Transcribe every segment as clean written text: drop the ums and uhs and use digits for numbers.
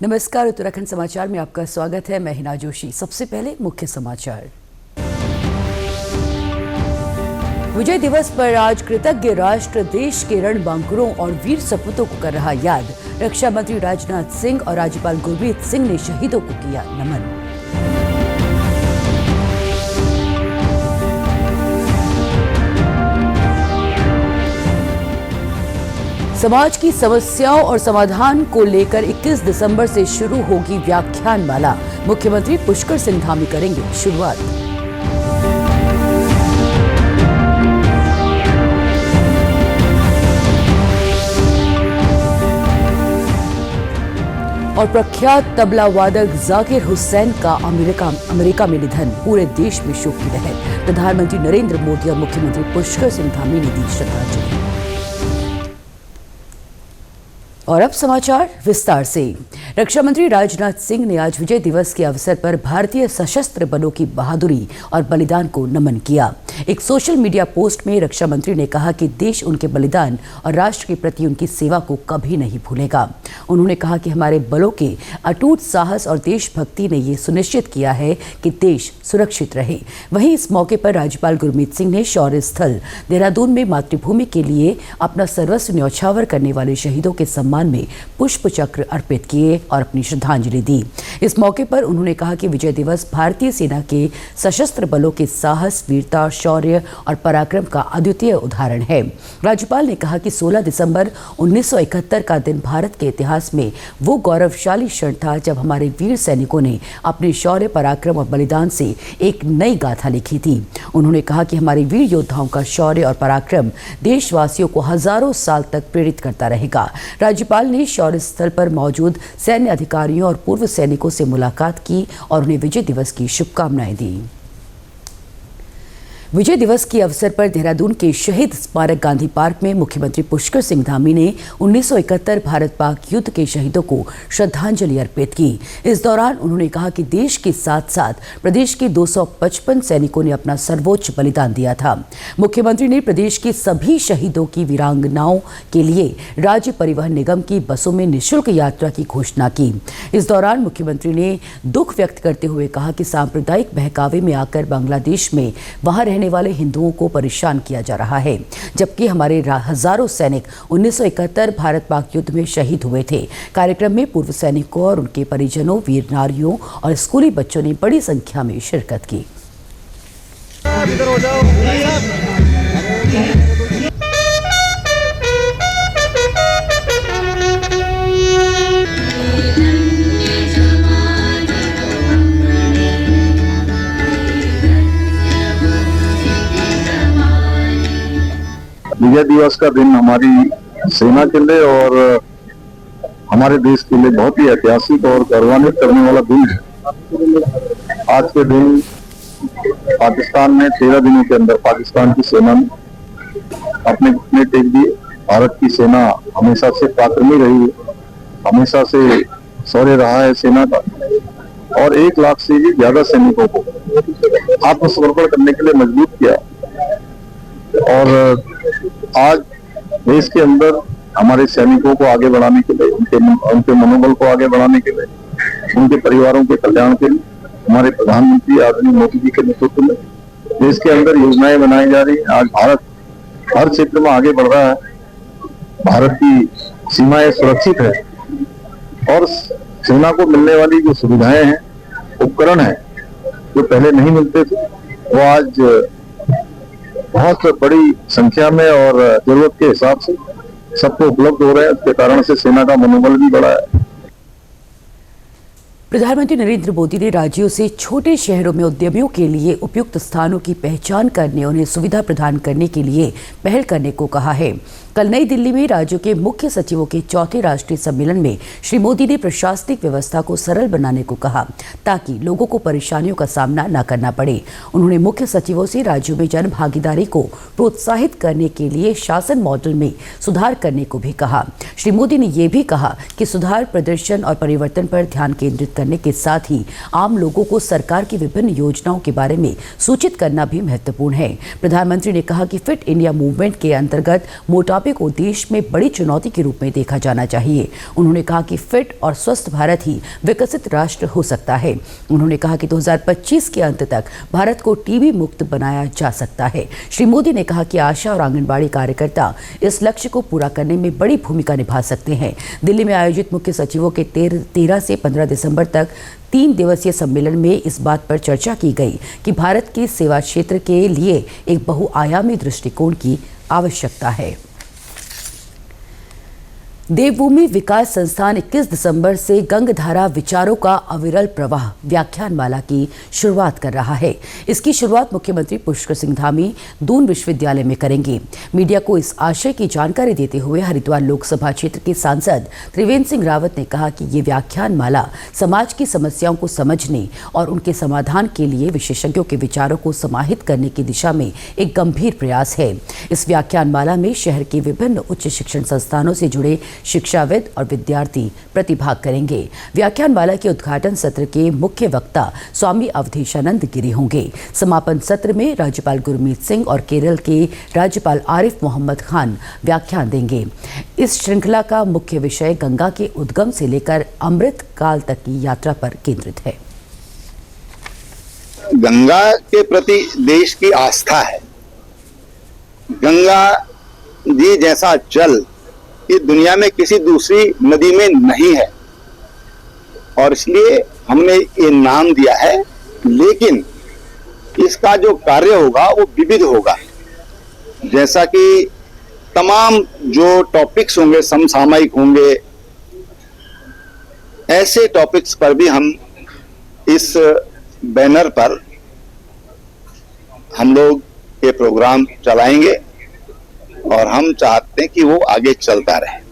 नमस्कार, उत्तराखंड समाचार में आपका स्वागत है। मैं हिना जोशी। सबसे पहले मुख्य समाचार। विजय दिवस पर आज कृतज्ञ राष्ट्र देश के रणबांकुरों और वीर सपूतों को कर रहा याद। रक्षा मंत्री राजनाथ सिंह और राज्यपाल गुरमीत सिंह ने शहीदों को किया नमन। समाज की समस्याओं और समाधान को लेकर 21 दिसंबर से शुरू होगी व्याख्यानमाला। मुख्यमंत्री पुष्कर सिंह धामी करेंगे शुरुआत। और प्रख्यात तबला वादक जाकिर हुसैन का अमेरिका में निधन। पूरे देश में शोक की लहर। प्रधानमंत्री नरेंद्र मोदी और मुख्यमंत्री पुष्कर सिंह धामी ने दी श्रद्धांजलि। और अब समाचार विस्तार से। रक्षा मंत्री राजनाथ सिंह ने आज विजय दिवस के अवसर पर भारतीय सशस्त्र बलों की बहादुरी और बलिदान को नमन किया। एक सोशल मीडिया पोस्ट में रक्षा मंत्री ने कहा कि देश उनके बलिदान और राष्ट्र के प्रति उनकी सेवा को कभी नहीं भूलेगा। उन्होंने कहा कि हमारे बलों के अटूट साहस और देशभक्ति ने ये सुनिश्चित किया है कि देश सुरक्षित रहे। वहीं इस मौके पर राज्यपाल गुरमीत सिंह ने शौर्य स्थल देहरादून में मातृभूमि के लिए अपना सर्वस्व न्यौछावर करने वाले शहीदों के सम्मान में पुष्प चक्र अर्पित किए और अपनी श्रद्धांजलि दी। इस मौके पर उन्होंने कहा कि विजय दिवस भारतीय सेना के सशस्त्र बलों के साहस, वीरता, शौर्य और पराक्रम का अद्वितीय उदाहरण है। राज्यपाल ने कहा कि 16 दिसंबर 1971 का दिन भारत के इतिहास में वो गौरवशाली क्षण था जब हमारे वीर सैनिकों ने अपने शौर्य, पराक्रम और बलिदान से एक नई गाथा लिखी थी। उन्होंने कहा कि हमारे वीर योद्धाओं का शौर्य और पराक्रम देशवासियों को हजारों साल तक प्रेरित करता रहेगा। राज्यपाल ने शौर्य स्थल पर मौजूद सैन्य अधिकारियों और पूर्व सैनिकों से मुलाकात की और उन्हें विजय दिवस की शुभकामनाएं दी। विजय दिवस के अवसर पर देहरादून के शहीद स्मारक गांधी पार्क में मुख्यमंत्री पुष्कर सिंह धामी ने 1971 भारत पाक युद्ध के शहीदों को श्रद्धांजलि अर्पित की। इस दौरान उन्होंने कहा कि देश के साथ साथ प्रदेश के 255 सैनिकों ने अपना सर्वोच्च बलिदान दिया था। मुख्यमंत्री ने प्रदेश के सभी शहीदों की वीरांगनाओं के लिए राज्य परिवहन निगम की बसों में निःशुल्क यात्रा की घोषणा की। इस दौरान मुख्यमंत्री ने दुख व्यक्त करते हुए कहा कि सांप्रदायिक बहकावे में आकर बांग्लादेश में वहां रहने वाले हिंदुओं को परेशान किया जा रहा है, जबकि हमारे हजारों सैनिक 1971 भारत पाक युद्ध में शहीद हुए थे। कार्यक्रम में पूर्व सैनिकों और उनके परिजनों, वीर नारियों और स्कूली बच्चों ने बड़ी संख्या में शिरकत की। विजय दिवस का दिन हमारी सेना के लिए और हमारे देश के लिए बहुत ही ऐतिहासिक और गौरवान्वित करने वाला दिन है। आज के दिन पाकिस्तान में 13 दिनों के अंदर पाकिस्तान की सेना ने अपने घुटने टेक दिए। भारत की सेना हमेशा से पराक्रमी रही है, हमेशा से शौर्य रहा है सेना का, और 1 लाख से भी ज्यादा सैनिकों को आत्मसमर्पण करने के लिए मजबूर किया। और आज देश के अंदर हमारे सैनिकों को आगे बढ़ाने के लिए, उनके मनोबल को आगे बढ़ाने के लिए, उनके परिवारों के कल्याण के लिए हमारे प्रधानमंत्री आदरणीय मोदी जी के नेतृत्व में देश के अंदर योजनाएं बनाई जा रही है। आज भारत हर क्षेत्र में आगे बढ़ रहा है। भारत की सीमाएं सुरक्षित है और सेना को मिलने वाली जो सुविधाएं हैं, उपकरण हैं, जो पहले नहीं मिलते थे, वो आज बहुत बड़ी संख्या में और जरूरत के हिसाब से सबको उपलब्ध हो रहे हैं। इसके कारण से सेना का मनोबल भी बढ़ा है। प्रधानमंत्री नरेंद्र मोदी ने राज्यों से छोटे शहरों में उद्यमियों के लिए उपयुक्त स्थानों की पहचान करने, उन्हें सुविधा प्रदान करने के लिए पहल करने को कहा है। कल नई दिल्ली में राज्यों के मुख्य सचिवों के 4थे राष्ट्रीय सम्मेलन में श्री मोदी ने प्रशासनिक व्यवस्था को सरल बनाने को कहा ताकि लोगों को परेशानियों का सामना न करना पड़े। उन्होंने मुख्य सचिवों से राज्यों में जन भागीदारी को प्रोत्साहित करने के लिए शासन मॉडल में सुधार करने को भी कहा। श्री मोदी ने यह भी कहा कि सुधार, प्रदर्शन और परिवर्तन पर ध्यान केंद्रित करने के साथ ही आम लोगों को सरकार की विभिन्न योजनाओं के बारे में सूचित करना भी महत्वपूर्ण है। प्रधानमंत्री ने कहा कि फिट इंडिया मूवमेंट के अंतर्गत मोटापे को देश में बड़ी चुनौती के रूप में देखा जाना चाहिए। उन्होंने कहा कि फिट और स्वस्थ भारत ही विकसित राष्ट्र हो सकता है। उन्होंने कहा कि 2025 के अंत तक भारत को टीबी मुक्त बनाया जा सकता है। श्री मोदी ने कहा कि आशा और आंगनबाड़ी कार्यकर्ता इस लक्ष्य को पूरा करने में बड़ी भूमिका निभा सकते हैं। दिल्ली में आयोजित मुख्य सचिवों के 13 से 15 दिसंबर तक 3 दिवसीय सम्मेलन में इस बात पर चर्चा की गई कि भारत के सेवा क्षेत्र के लिए एक बहुआयामी दृष्टिकोण की आवश्यकता है। देवभूमि विकास संस्थान 21 दिसंबर से गंगधारा विचारों का अविरल प्रवाह व्याख्यानमाला की शुरुआत कर रहा है। इसकी शुरुआत मुख्यमंत्री पुष्कर सिंह धामी दून विश्वविद्यालय में करेंगे। मीडिया को इस आशय की जानकारी देते हुए हरिद्वार लोकसभा क्षेत्र के सांसद त्रिवेंद्र सिंह रावत ने कहा कि ये व्याख्यानमाला समाज की समस्याओं को समझने और उनके समाधान के लिए विशेषज्ञों के विचारों को समाहित करने की दिशा में एक गंभीर प्रयास है। इस व्याख्यानमाला में शहर के विभिन्न उच्च शिक्षण संस्थानों से जुड़े शिक्षाविद और विद्यार्थी प्रतिभाग करेंगे। व्याख्यानमाला के उद्घाटन सत्र के मुख्य वक्ता स्वामी अवधेशानंद गिरी होंगे। समापन सत्र में राज्यपाल गुरमीत सिंह और केरल के राज्यपाल आरिफ मोहम्मद खान व्याख्यान देंगे। इस श्रृंखला का मुख्य विषय गंगा के उद्गम से लेकर अमृत काल तक की यात्रा पर केंद्रित है। गंगा के प्रति देश की आस्था है। गंगा जी जैसा जल ये दुनिया में किसी दूसरी नदी में नहीं है और इसलिए हमने ये नाम दिया है, लेकिन इसका जो कार्य होगा वो विविध होगा। जैसा कि तमाम जो टॉपिक्स होंगे समसामयिक होंगे, ऐसे टॉपिक्स पर भी हम इस बैनर पर हम लोग ये प्रोग्राम चलाएंगे और हम चाहते हैं कि वो आगे चलता रहे।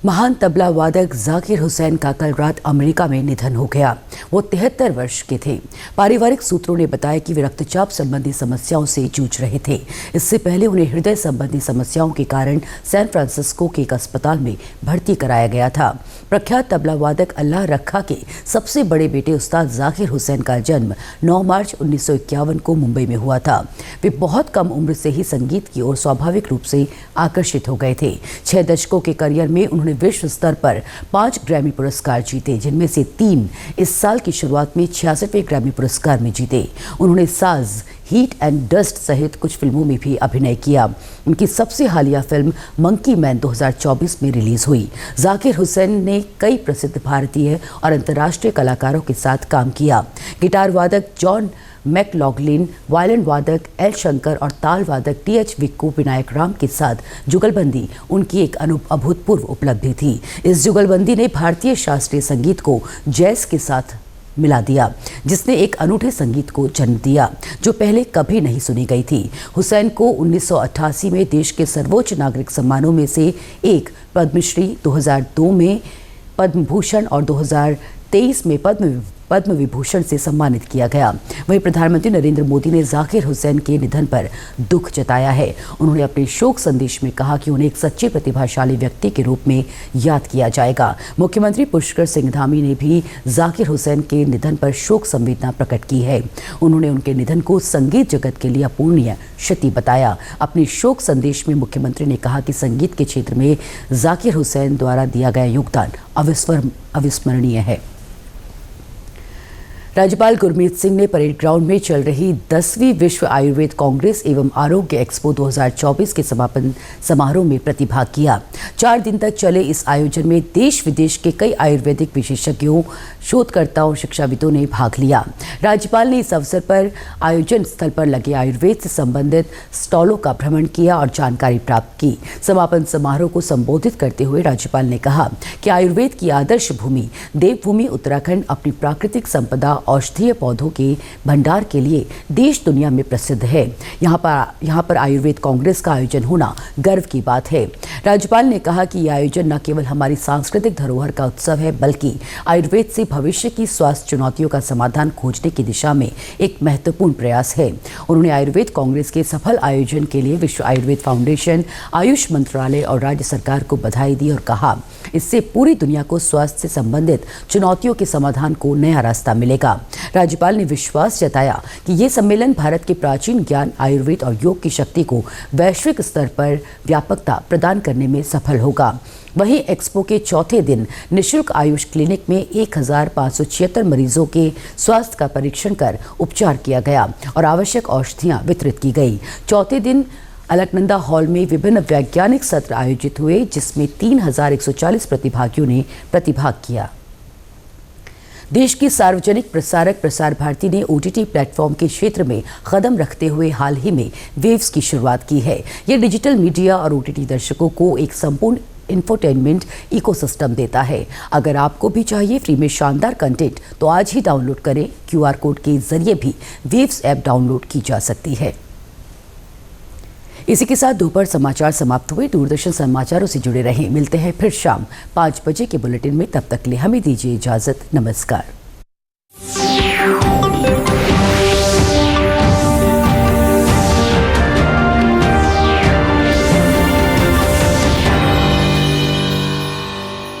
महान तबला वादक जाकिर हुसैन का कल रात अमेरिका में निधन हो गया। वो 73 वर्ष के थे। पारिवारिक सूत्रों ने बताया कि वे रक्तचाप संबंधी समस्याओं से जूझ रहे थे। इससे पहले उन्हें हृदय संबंधी समस्याओं के कारण सैन फ्रांसिस्को के एक अस्पताल में भर्ती कराया गया था। प्रख्यात तबला वादक अल्लाह रखा के सबसे बड़े बेटे उस्ताद जाकिर हुसैन का जन्म 9 मार्च 1951 को मुंबई में हुआ था। वे बहुत कम उम्र से ही संगीत की ओर स्वाभाविक रूप से आकर्षित हो गए थे। 6 दशकों के करियर में उन्होंने विश्व स्तर पर 5 ग्रैमी पुरस्कार जीते, जिनमें से 3 इस साल की शुरुआत में 66वें ग्रैमी पुरस्कार में जीते। उन्होंने साज, हीट एंड डस्ट सहित कुछ फिल्मों में भी अभिनय किया। उनकी सबसे हालिया फिल्म मंकी मैन 2024 में रिलीज हुई। जाकिर हुसैन ने कई प्रसिद्ध भारतीय और अंतर्राष्ट्रीय कलाकारों के साथ काम किया। गिटार वादक जॉन मैकलॉगलिन, वायलिन वादक एल शंकर और ताल वादक टी.एच. विक्कू विनायक राम के साथ जुगलबंदी उनकी एक अभूतपूर्व उपलब्धि थी। इस जुगलबंदी ने भारतीय शास्त्रीय संगीत को जैज के साथ मिला दिया, जिसने एक अनूठे संगीत को जन्म दिया जो पहले कभी नहीं सुनी गई थी। हुसैन को 1988 में देश के सर्वोच्च नागरिक सम्मानों में से एक पद्मश्री, 2002 में पद्म भूषण और 2023 में पद्म विभूषण से सम्मानित किया गया। वहीं प्रधानमंत्री नरेंद्र मोदी ने जाकिर हुसैन के निधन पर दुख जताया है। उन्होंने अपने शोक संदेश में कहा कि उन्हें एक सच्चे प्रतिभाशाली व्यक्ति के रूप में याद किया जाएगा। मुख्यमंत्री पुष्कर सिंह धामी ने भी जाकिर हुसैन के निधन पर शोक संवेदना प्रकट की है। उन्होंने उनके निधन को संगीत जगत के लिए अपूर्णीय क्षति बताया। अपने शोक संदेश में मुख्यमंत्री ने कहा कि संगीत के क्षेत्र में जाकिर हुसैन द्वारा दिया गया योगदान अविस्मरणीय है। राज्यपाल गुरमीत सिंह ने परेड ग्राउंड में चल रही 10वीं विश्व आयुर्वेद कांग्रेस एवं आरोग्य एक्सपो 2024 के समापन समारोह में प्रतिभाग किया। 4 दिन तक चले इस आयोजन में देश विदेश के कई आयुर्वेदिक विशेषज्ञों, शोधकर्ताओं, शिक्षाविदों ने भाग लिया। राज्यपाल ने इस अवसर पर आयोजन स्थल पर लगे आयुर्वेद से संबंधित स्टॉलों का भ्रमण किया और जानकारी प्राप्त की। समापन समारोह को संबोधित करते हुए राज्यपाल ने कहा कि आयुर्वेद की आदर्श भूमि देवभूमि उत्तराखंड अपनी प्राकृतिक संपदा औषधीय पौधों के भंडार के लिए देश दुनिया में प्रसिद्ध है। यहाँ पर आयुर्वेद कांग्रेस का आयोजन होना गर्व की बात है। राज्यपाल ने कहा कि यह आयोजन न केवल हमारी सांस्कृतिक धरोहर का उत्सव है, बल्कि आयुर्वेद से भविष्य की स्वास्थ्य चुनौतियों का समाधान खोजने की दिशा में एक महत्वपूर्ण प्रयास है। उन्होंने आयुर्वेद कांग्रेस के सफल आयोजन के लिए विश्व आयुर्वेद फाउंडेशन, आयुष मंत्रालय और राज्य सरकार को बधाई दी और कहा, इससे पूरी दुनिया को स्वास्थ्य से संबंधित चुनौतियों के समाधान को नया रास्ता मिलेगा। राज्यपाल ने विश्वास जताया कि ये सम्मेलन भारत के प्राचीन ज्ञान, आयुर्वेद और योग की शक्ति को वैश्विक स्तर पर व्यापकता प्रदान करने में सफल होगा। वहीं एक्सपो के चौथे दिन निशुल्क आयुष क्लिनिक में 1576 मरीजों के स्वास्थ्य का परीक्षण कर उपचार किया गया और आवश्यक औषधियां वितरित की गई। चौथे दिन अलकनंदा हॉल में विभिन्न वैज्ञानिक सत्र आयोजित हुए, जिसमें 3140 प्रतिभागियों ने प्रतिभाग किया। देश की सार्वजनिक प्रसारक प्रसार भारती ने OTT प्लेटफॉर्म के क्षेत्र में कदम रखते हुए हाल ही में वेव्स की शुरुआत की है। ये डिजिटल मीडिया और OTT दर्शकों को एक संपूर्ण इंफोटेनमेंट इकोसिस्टम देता है। अगर आपको भी चाहिए फ्री में शानदार कंटेंट, तो आज ही डाउनलोड करें। QR कोड के जरिए भी वेव्स ऐप डाउनलोड की जा सकती है। इसी के साथ दोपहर समाचार समाप्त हुए। दूरदर्शन समाचारों से जुड़े रहें। मिलते हैं फिर शाम 5 बजे के बुलेटिन में। तब तक के लिए हमें दीजिए इजाजत। नमस्कार।